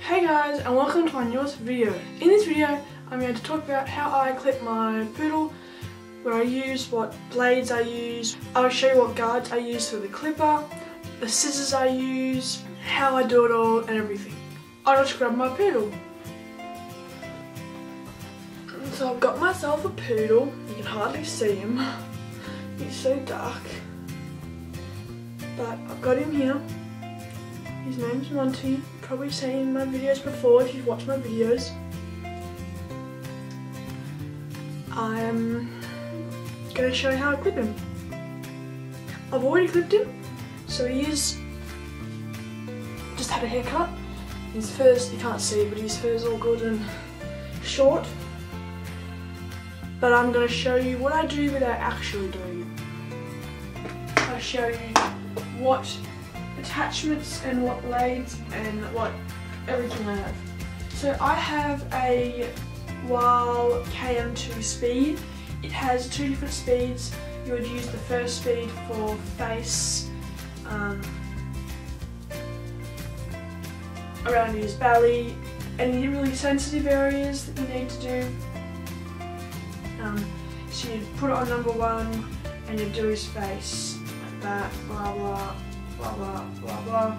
Hey guys, and welcome to my newest video. In this video I'm going to talk about how I clip my poodle, what I use, what blades I use. I'll show you what guards I use for the clipper, the scissors I use, how I do it all and everything. I'll just grab my poodle. So I've got myself a poodle. You can hardly see him. He's so dark. But I've got him here. His name's Monty. Probably seen my videos before if you've watched my videos. I'm going to show you how I clip him. I've already clipped him, so he is just had a haircut. His fur's, you can't see, but his fur's all good and short. But I'm going to show you what I do without actually doing it. I'll show you what attachments and what blades and what everything I have. So I have a Wild KM2 speed. It has two different speeds. You would use the first speed for face, around his belly, any really sensitive areas that you need to do. So you'd put it on number 1 and you'd do his face like that, blah blah blah blah blah blah.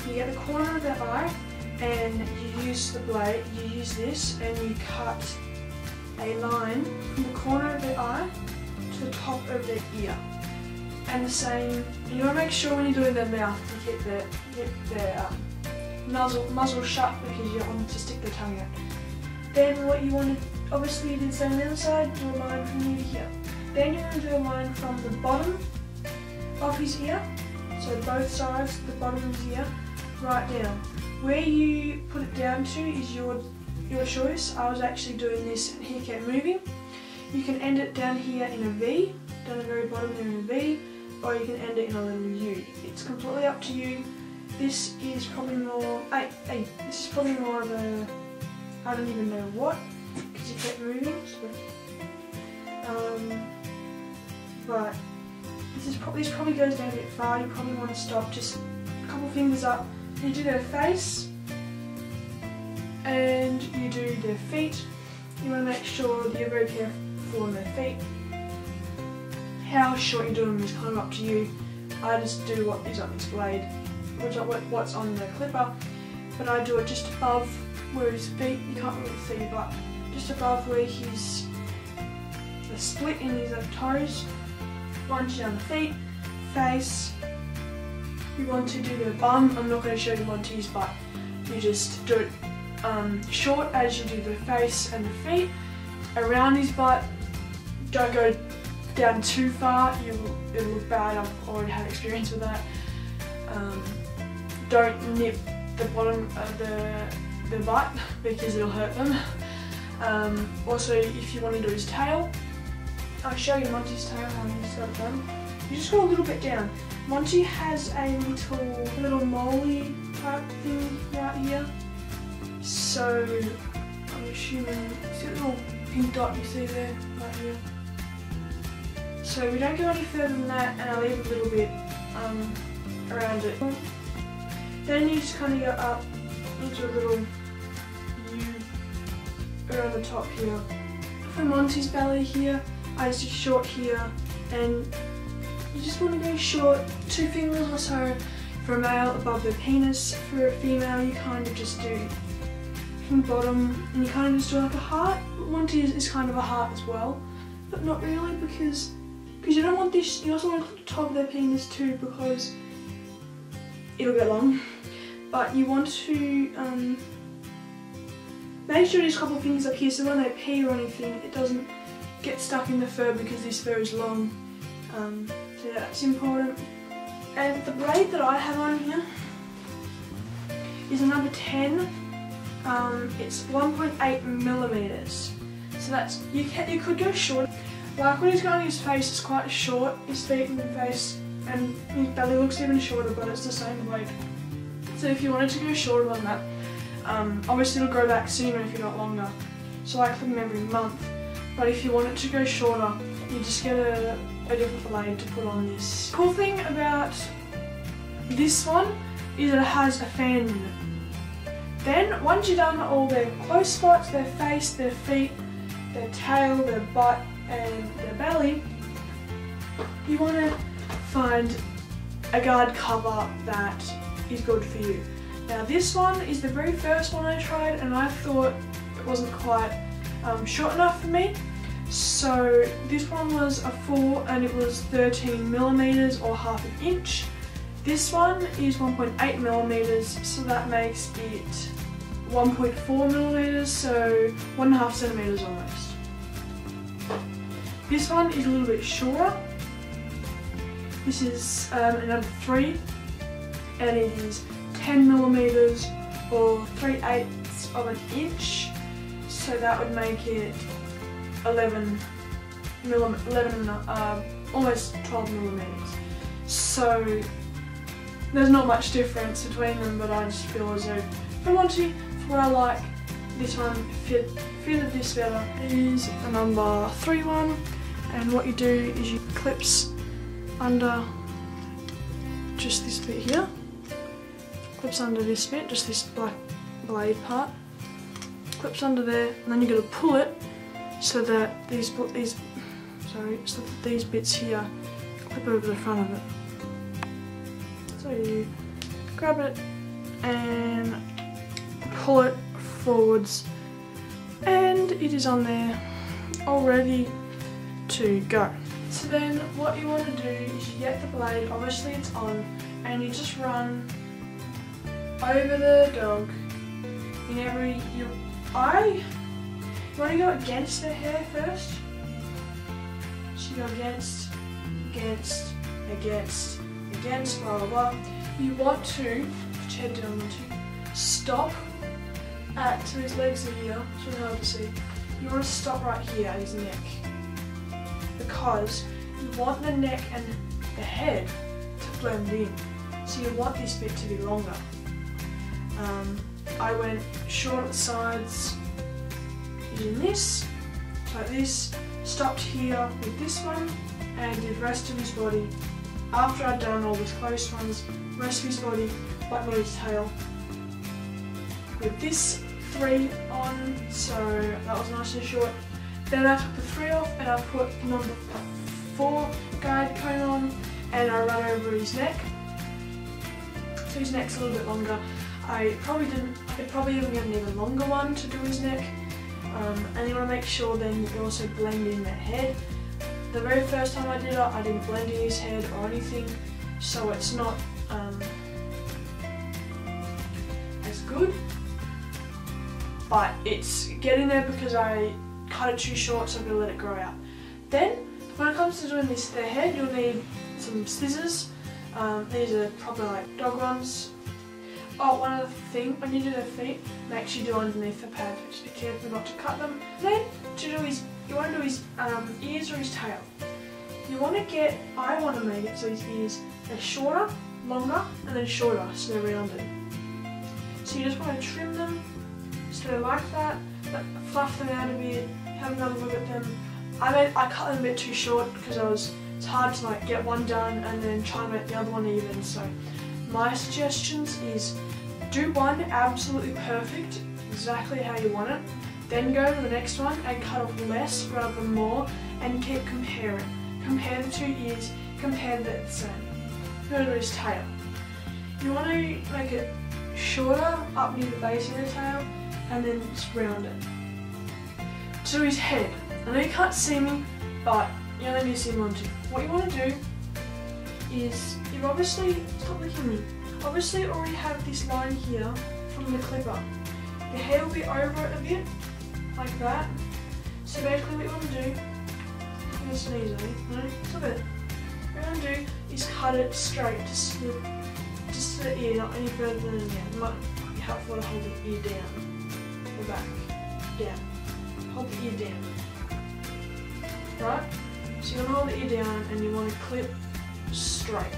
You get the corner of the eye and you use the blade, you use this and you cut a line from the corner of the eye to the top of the ear. And the same, you want to make sure when you're doing their mouth you keep their muzzle shut because you don't want to stick the tongue out. Then what you want to, obviously you did the same on the other side, do a line from here to here. Then you're going to do a line from the bottom of his ear, so both sides, the bottom of his ear, right down. Where you put it down to is your choice. I was actually doing this and he kept moving. You can end it down here in a V, down the very bottom there in a V, or you can end it in a little U. It's completely up to you. This is probably more, this is probably more of a, I don't even know what, because he kept moving. So, but this probably goes down a bit far. You probably want to stop just a couple fingers up. You do their face and you do their feet. You want to make sure that you're very careful on their feet. How short you do them is kind of up to you. I just do what is on this blade, what's on the clipper, but I do it just above where his feet, you can't really see, but just above where his, the split in his toes. Once down the feet, face. You want to do the bum. I'm not going to show you Monty's, but you just do it short as you do the face and the feet. Around his butt, don't go down too far, it'll look bad. I've already had experience with that. Don't nip the bottom of the butt because it'll hurt them. Also, if you want to do his tail, I'll show you Monty's tail, how he's got it done. You just go a little bit down. Monty has a little molly type thing right here. So I'm assuming, see the little pink dot you see there, right here. So we don't go any further than that, and I'll leave a little bit around it. Then you just kind of go up into a little U around the top here. For Monty's belly here, I just do short here, and you just want to go short, 2 fingers or so for a male above the penis. For a female you kind of just do from the bottom and you kind of just do like a heart. Monty is kind of a heart as well, but not really because you don't want this, you also want to clip the top of their penis too because it'll get long. But you want to make sure there's a couple of fingers up here so when they pee or anything it doesn't get stuck in the fur because this fur is long. So yeah, that's important. And the blade that I have on here is a number 10. It's 1.8 millimeters. So that's, you could go short. Like when he's going on his face, it's quite short. His feet and face and his belly looks even shorter, but it's the same blade. So if you wanted to go shorter than that, obviously it'll grow back sooner if you're not longer. So I clip them every month. But if you want it to go shorter, you just get a different blade to put on this. Cool thing about this one is that it has a fan in it. Then once you've done all their close spots, their face, their feet, their tail, their butt and their belly, you want to find a guard cover that is good for you. Now this one is the very first one I tried and I thought it wasn't quite short enough for me. So this one was a 4 and it was 13mm or half an inch. This one is 1.8mm, so that makes it 1.4mm, so 1.5 centimeters almost. This one is a little bit shorter. This is a number 3 and it is 10mm or 3/8 of an inch, so that would make it 11 almost 12mm. So there's not much difference between them, but I just feel as though for Monty, for what I like, this one fitted this better. It is a number 3 one, and what you do is you clips under just this bit here, clips under this bit, just this black blade part, clips under there, and then you're going to pull it so that these bits here clip over the front of it. So you grab it and pull it forwards, and it is on there all ready to go. So then what you want to do is you get the blade, obviously it's on, and you just run over the dog in every eye. You want to go against the hair first. So you go against, blah blah blah. You want to, put your head down onto, stop at, so his legs are here, it's really hard to see. You want to stop right here at his neck, because you want the neck and the head to blend in. So you want this bit to be longer. I went short at the sides using this, like this, stopped here with this one, and did the rest of his body. After I'd done all the close ones, rest of his body, but not his tail. With this 3 on, so that was nice and short. Then I took the 3 off and I put number 4 guide comb on, and I run over his neck. So his neck's a little bit longer. I could probably even get an even longer one to do his neck. And you want to make sure then you also blend in that head. The very first time I did it, I didn't blend in his head or anything, so it's not as good. But it's getting there because I cut it too short, so I'm going to let it grow out. Then, when it comes to doing their head, you'll need some scissors. These are probably like dog ones. Oh, one other thing, when you do their feet, make sure you do underneath the pad. Just be careful not to cut them. Then, you want to do his ears or his tail. I want to make it so his ears are shorter, longer, and then shorter, so they're rounded. So you just want to trim them, so they're like that, but fluff them out a bit, have another look at them. I cut them a bit too short because it's hard to like get one done and then try and make the other one even. So my suggestions is do one absolutely perfect, exactly how you want it, then go to the next one and cut off less rather than more, and keep comparing. Compare the 2 ears, compare the same. Go to his tail. You want to make it shorter up near the base of the tail and then just round it. To his head. I know you can't see me, but you only need to see Monty. What you want to do is, you obviously, stop looking at me, obviously already have this line here from the clipper. The hair will be over it a bit, like that. So basically what you want to do, I'm going to sneeze on it, no, stop it. What you want to do is cut it straight, just to the ear, not any further than the ear. It might be helpful to hold the ear down, the back, down. Hold the ear down. Right? So you want to hold the ear down and you want to clip straight.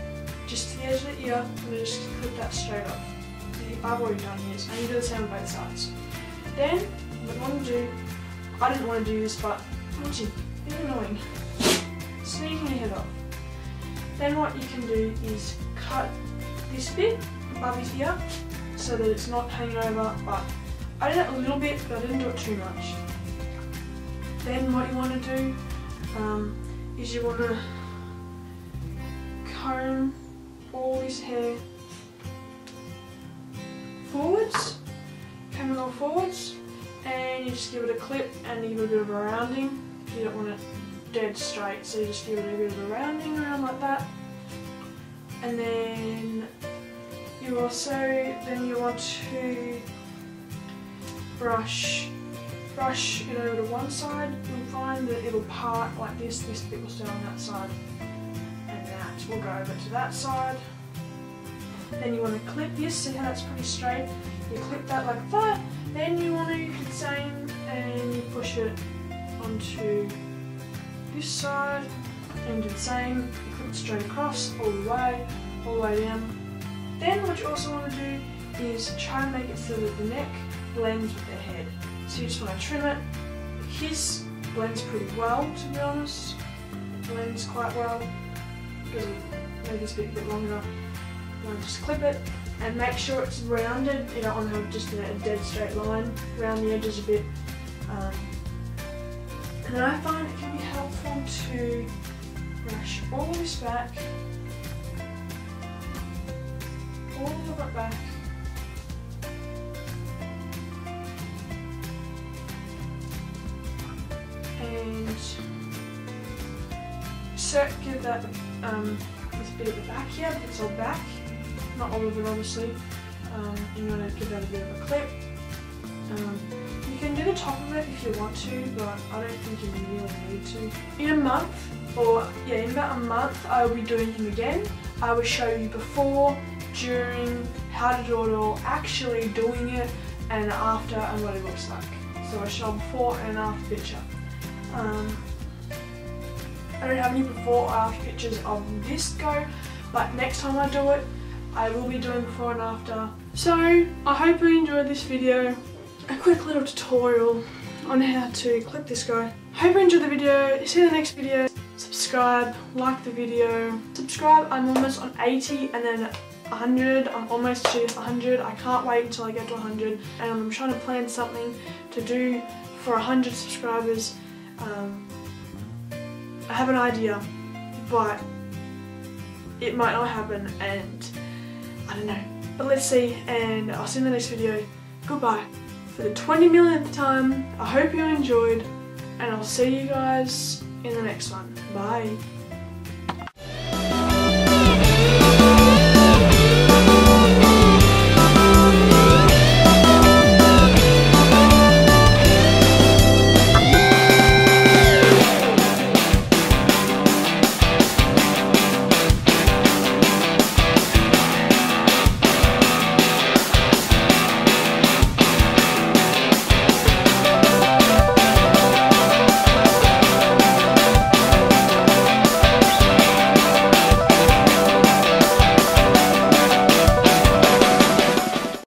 Just to the edge of the ear, and just clip that straight off. I've already done his, and you do the same on both sides. Then, what you want to do, I didn't want to do this, but Monty, it's annoying. Sneaking your head off. Then what you can do is cut this bit above his ear, so that it's not hanging over, but I did it a little bit, but I didn't do it too much. Then what you want to do is you want to comb all this hair forwards, comb it all forwards, and you just give it a clip and give it a bit of a rounding. You don't want it dead straight, so you just give it a bit of a rounding around like that. And then you also want to brush it over to one side. You'll find that it'll part like this bit will stay on that side, and that will go over to that side. Then you want to clip this, see how that's pretty straight. You clip that like that. Then you want to do the same and you push it onto this side and do the same. You clip it straight across all the way down. Then what you also want to do is try and make it so that the neck blends with the head. So you just want to trim it. His blends pretty well, to be honest. It blends quite well because it made this bit a bit longer. You want to just clip it and make sure it's rounded. You don't want to have just a dead straight line. Round the edges a bit. And I find it can be helpful to brush all this back, all of it back, and give that this bit at the back here, it's all back, not all of it obviously. You want to give that a bit of a clip. You can do the top of it if you want to, but I don't think you really need to. In a month, in about a month, I will be doing him again. I will show you before, during, how to do it all, actually doing it, and after, and what it looks like. So I show before and after picture. I don't have any before or after pictures of this go, but next time I do it, I will be doing before and after. So I hope you enjoyed this video. A quick little tutorial on how to clip this guy. Hope you enjoyed the video. See you in the next video. Subscribe, like the video. Subscribe, I'm almost on 80 and then 100. I'm almost to 100. I can't wait until I get to 100. And I'm trying to plan something to do for 100 subscribers. I have an idea, but it might not happen and I don't know. But let's see, and I'll see you in the next video. Goodbye. For the 20 millionth time, I hope you enjoyed, and I'll see you guys in the next one. Bye.